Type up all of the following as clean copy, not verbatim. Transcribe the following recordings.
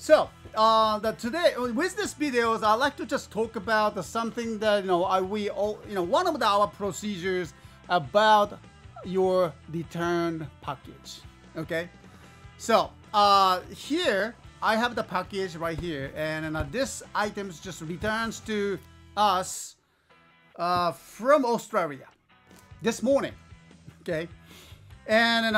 So today with this videos, I like to just talk about something that one of our procedures about your return package. Okay, so here I have the package right here, and this items just returns to us from Australia this morning. Okay, and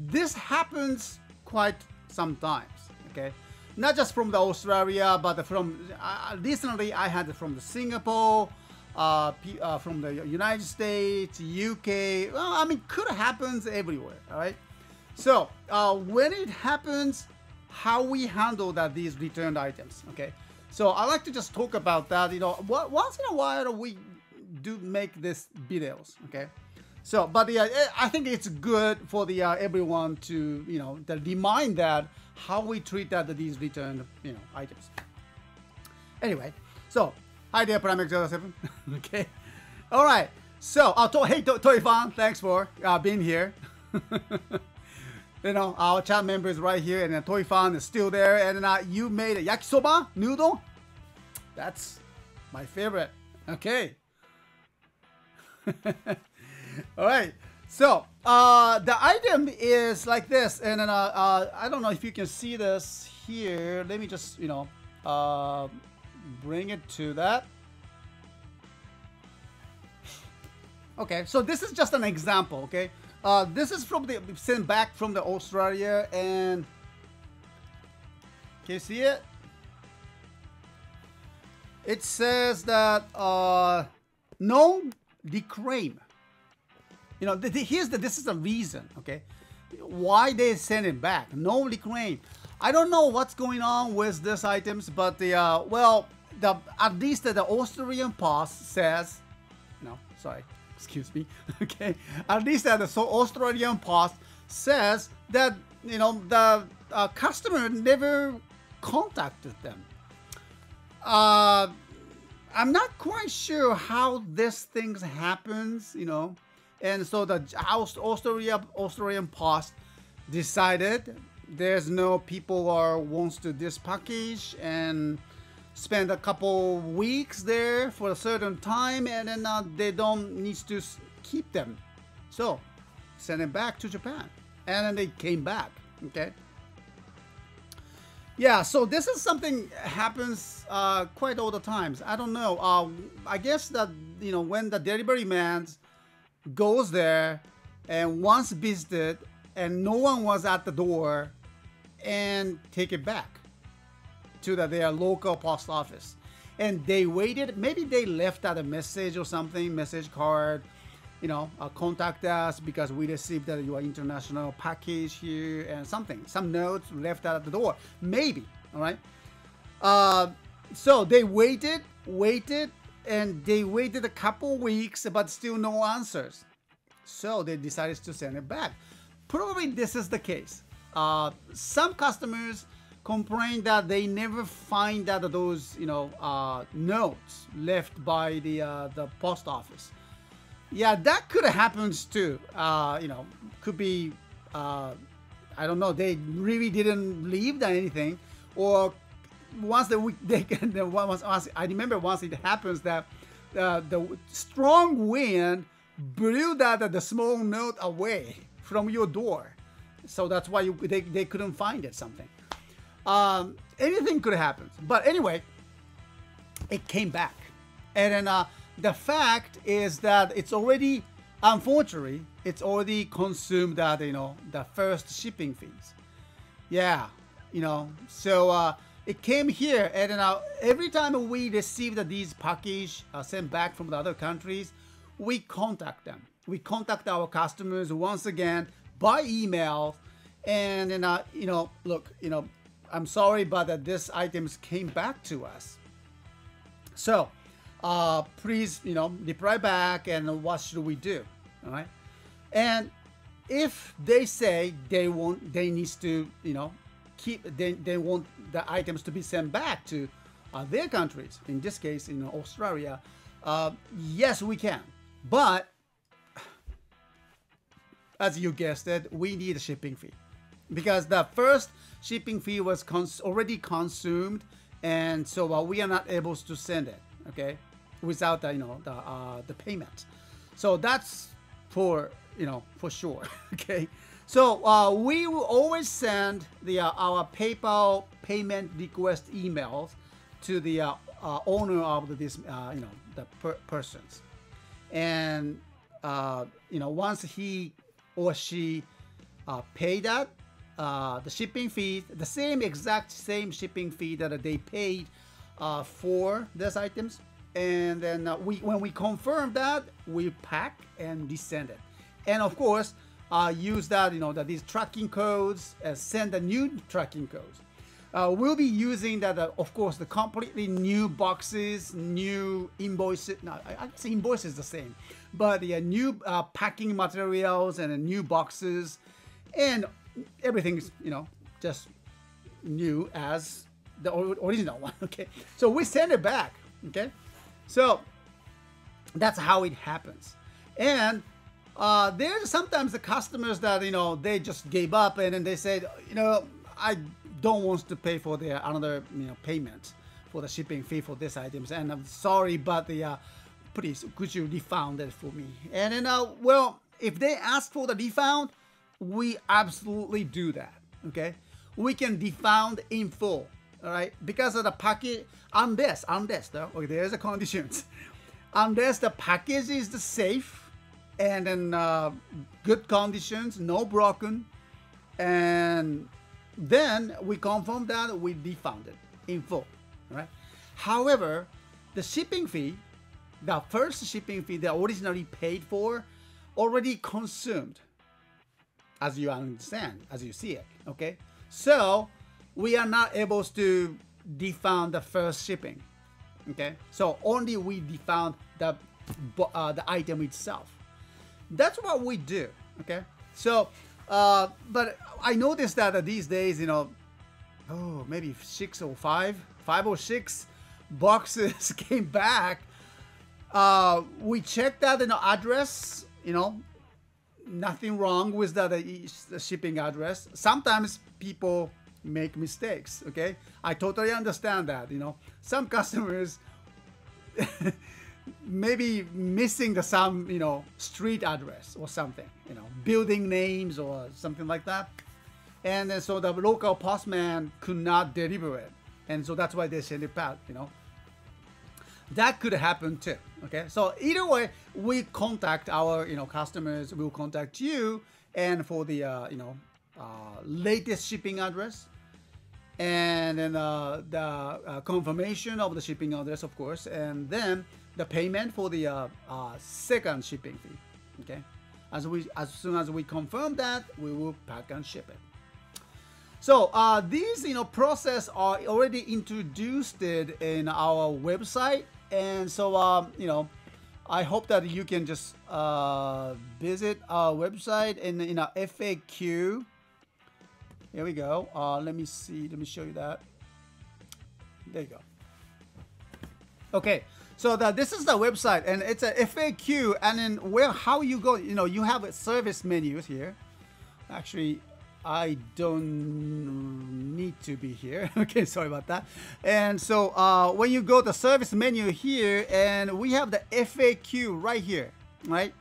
this happens quite sometimes. Okay, not just from the Australia, but from recently I had it from the Singapore, from the United States, UK. Well, I mean, could happens everywhere. All right. So when it happens, how we handle these returned items. Okay. So I like to just talk about that. Once in a while we do make these videos. Okay. So, but I think it's good for the everyone to remind that how we treat these returned items. Anyway, so hi there, PM JST. Okay, all right. So, hey, Toy fan, thanks for being here. Our chat member is right here, and Toy fan is still there. And you made a yakisoba noodle. That's my favorite. Okay. All right, so the item is like this, and then I don't know if you can see this here. Let me just bring it to that. Okay, so this is just an example. Okay, this is sent back from the Australia, and can you see it? It says that no reclaim. This is the reason, okay, why they send it back. No reclaim. I don't know what's going on with these items, but at least the Australian Post says, excuse me, okay, at least the Australian Post says that the customer never contacted them. I'm not quite sure how this things happens, And so the Australian Post decided there's no people wants to this package and spend a couple weeks there for a certain time, and then they don't need to keep them. So send it back to Japan, and then they came back. Okay. Yeah, so this is something happens quite all the times. I don't know. I guess that when the delivery man goes there and once visited and no one was at the door, and take it back to their local post office, and they waited. Maybe they left out a message or something, message card, contact us because we received your international package here, and some notes left out at the door, maybe. All right, so they waited, and they waited a couple weeks, but still no answers. So they decided to send it back. Probably this is the case. Some customers complain that they never find those notes left by the post office. Yeah, that could have happened too. Could be I don't know. They really didn't leave anything, or once I remember once it happens that the strong wind blew the small note away from your door, so that's why they couldn't find it. Something, anything could happen. But anyway, it came back, and then the fact is that it's already, unfortunately, it's already consumed the first shipping fees. Yeah, so. It came here, and every time we receive these packages sent back from the other countries, we contact them. We contact our customers once again by email, and then look, I'm sorry, but these items came back to us. So please, reply back, and what should we do? All right, and if they say they need to, they want the items to be sent back to their countries, in this case in Australia, yes, we can, but as you guessed it, we need a shipping fee. because the first shipping fee was already consumed, and so we are not able to send it, okay, without the, the payment. So that's for for sure. Okay, so we will always send the our PayPal payment request emails to the owner of this the persons, and once he or she pay that the shipping fee, the exact same shipping fee that they paid for these items, and then when we confirm that, we pack and resend it, and of course use that these tracking codes, send the new tracking codes. We'll be using that, of course, the completely new boxes, new invoices. No, I guess invoice is the same, but the new packing materials and new boxes, and everything's just new as the original one. Okay, so we send it back. Okay, so that's how it happens. And there's sometimes the customers that they just gave up, and then they said, I don't want to pay for the another payment for the shipping fee for these items, and I'm sorry, but please could you refund it for me? And then well, if they ask for the refund, we absolutely do that. Okay, we can refund in full. All right, because of the package, unless though, okay, there's a conditions. Unless the package is safe and in good conditions, no broken, and then we confirm that we refund it in full. Right. However, the shipping fee, the first shipping fee they originally paid for, already consumed, as you understand, as you see it. Okay, so we are not able to refund the first shipping. Okay, so only we refund the item itself. That's what we do. Okay, so but I noticed that these days, maybe 5 or 6 boxes came back. We checked that address. Nothing wrong with the shipping address. Sometimes people make mistakes. Okay, I totally understand that. Some customers maybe missing some street address or something, building names or something like that, and then so the local postman could not deliver it, and so that's why they send it back. That could happen too. Okay, so either way, we contact our customers. We'll contact you, and for the latest shipping address, and then the confirmation of the shipping address, of course, and then the payment for the second shipping fee. Okay, as soon as we confirm that, we will pack and ship it. So these process are already introduced in our website, and so I hope that you can just visit our website and in our FAQ. Here we go. Let me see. Let me show you that. There you go. Okay, so this is the website, and it's a FAQ, and then how you go. You have a service menus here. Actually, I don't need to be here. Okay, sorry about that. And so when you go to service menu here, and we have the FAQ right here, right?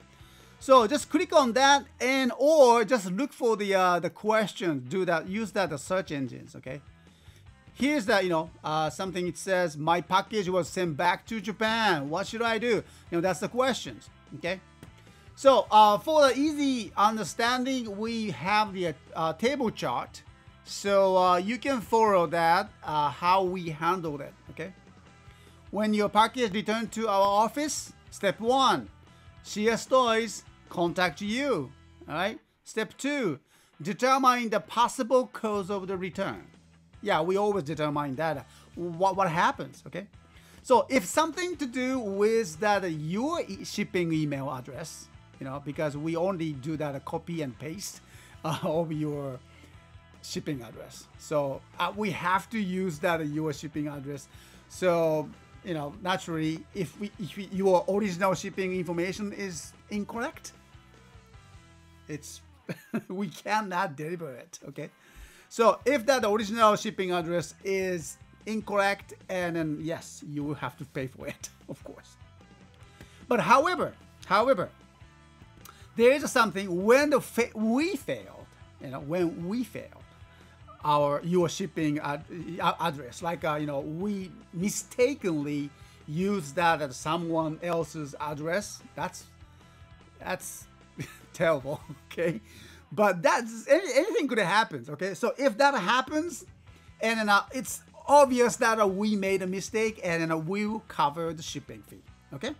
So just click on that, and or just look for the questions. Do that. Use that the search engines. Okay. Here's that something. It says my package was sent back to Japan. What should I do? That's the questions. Okay. So for the easy understanding, we have the table chart, so you can follow that how we handled it. Okay. When your package returned to our office, step 1, CSTOYS contact you. All right. Step 2, determine the possible cause of the return. Yeah, we always determine that what happens. Okay. So if something to do with that your shipping email address, because we only do that a copy and paste of your shipping address. So we have to use that your shipping address. So naturally, if your original shipping information is incorrect, it's We cannot deliver it, okay? So if that original shipping address is incorrect, and then yes, you will have to pay for it, of course. But however, there is something when we failed, when we failed your shipping address, like we mistakenly use that as someone else's address. That's terrible, okay? But that's anything could happen, okay? So if that happens, and then it's obvious that we made a mistake, and then we will cover the shipping fee, okay?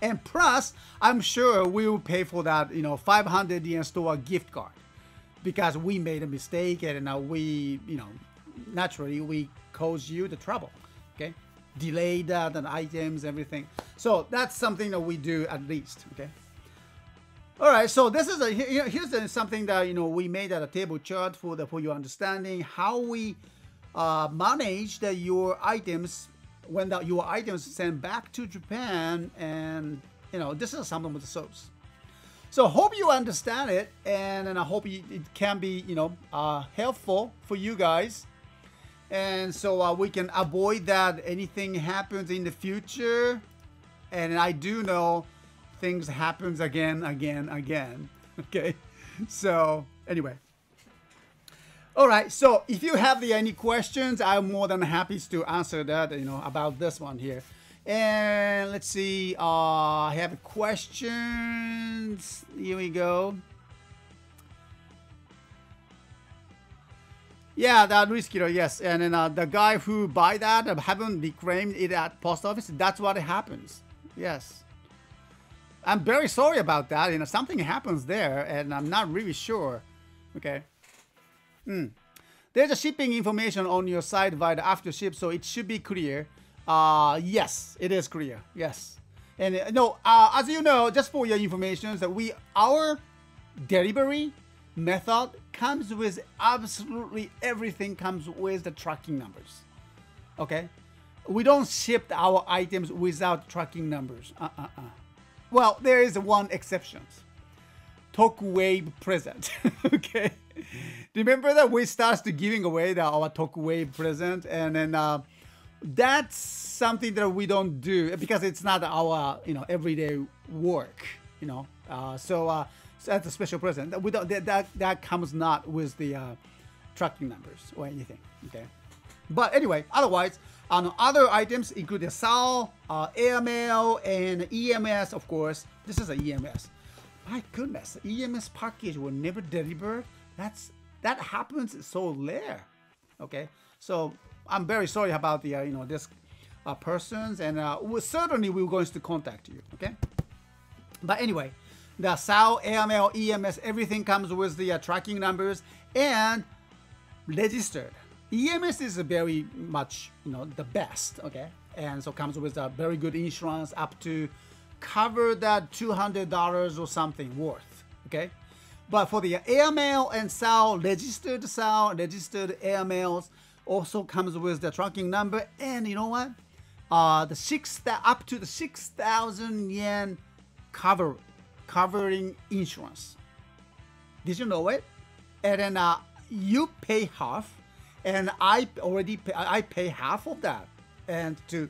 And plus, I'm sure we will pay for that, 500 yen store gift card, because we made a mistake, and we, naturally we caused you the trouble, okay? Delayed that and items, everything. So that's something that we do at least, okay? All right, so this is here's something that we made at a table chart for your understanding how we manage your items when your items sent back to Japan, and this is some of the soaps. So hope you understand it, and I hope it can be helpful for you guys, and so we can avoid that anything happens in the future. And I do know things happens again. Okay, so anyway, all right, so if you have any questions, I'm more than happy to answer that, about this one here. And let's see, I have questions. Here we go. Yeah, that risk, yes. And then the guy who buy that haven't reclaimed it at post office. That's what happens. Yes. I'm very sorry about that. Something happens there, and I'm not really sure. Okay. There's a shipping information on your site via the after ship, so it should be clear. Yes, it is clear. Yes. And no, as you know, just for your information, that our delivery method comes with absolutely everything comes with the tracking numbers. Okay. We don't ship our items without tracking numbers. Well, there is one exception. TalkWave present. Okay. Remember that we started giving away our TalkWave present, and then that's something that we don't do because it's not our everyday work. So that's a special present. We don't that comes not with the tracking numbers or anything. Okay. But anyway, otherwise, other items include the SAL, airmail, and EMS, of course. This is an EMS. My goodness, EMS package will never deliver. That happens so rare. Okay, so I'm very sorry about the this persons, and certainly we're going to contact you. Okay, but anyway, the SAL, airmail, EMS, everything comes with the tracking numbers and registered. EMS is very much, the best, okay? And so comes with a very good insurance up to cover that $200 or something worth, okay? But for the airmail and SAL, registered airmails also comes with the tracking number. And you know what? Up to the 6,000 yen covering insurance. Did you know it? And then you pay half. And I pay half of that, and to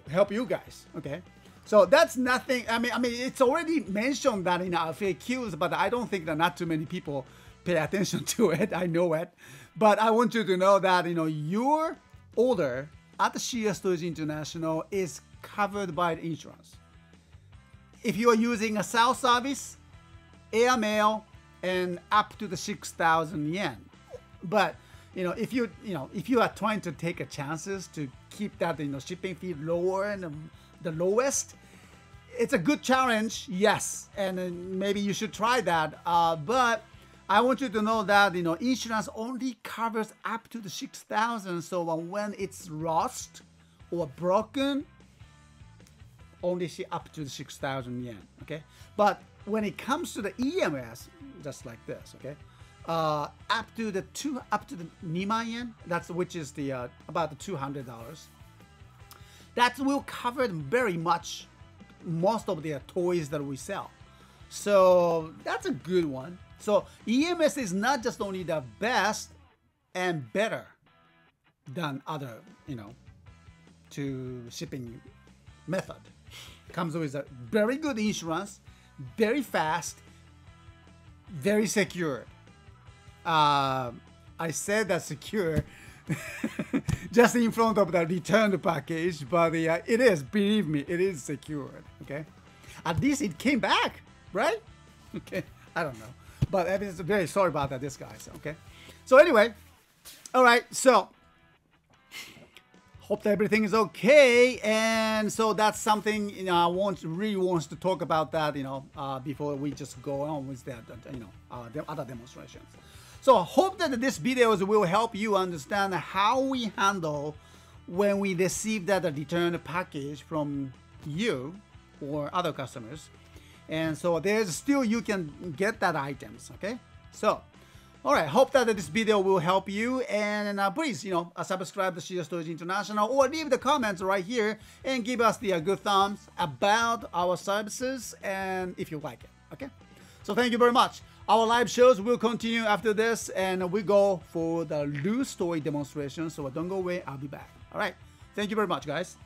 help you guys. Okay, so that's nothing. I mean, it's already mentioned that in our FAQs, but I don't think that not too many people pay attention to it. I know it, but I want you to know that your order at the CSTOYS International is covered by the insurance. If you are using a SAL service, airmail, and up to the 6,000 yen, but if you are trying to take a chances to keep that shipping fee lower and the lowest, it's a good challenge, yes, and maybe you should try that. But I want you to know that insurance only covers up to the 6,000. So when it's lost or broken, only up to the 6,000 yen. Okay, but when it comes to the EMS, just like this, okay. Up to the 2 man yen, which is the about the $200. That will cover very much most of the toys that we sell. So that's a good one. So EMS is not just only the best and better than other, to shipping method. Comes with a very good insurance, very fast, very secure. I said that secure just in front of the return package, but it is, believe me, it is secured. Okay, at least it came back, right? Okay, I don't know, but I'm very sorry about that, this guys. Okay, so anyway, all right, so hope that everything is okay, and so that's something I really wants to talk about that before we just go on with that the other demonstrations. So I hope that this videos will help you understand how we handle when we receive that return package from you or other customers, and so there's still you can get that items. Okay, so. Alright, hope that this video will help you, and please, subscribe to CSTOYS International or leave the comments right here and give us the good thumbs about our services and if you like it, okay? So thank you very much. Our live shows will continue after this, and we go for the loose toy demonstration, so don't go away, I'll be back. Alright, thank you very much, guys.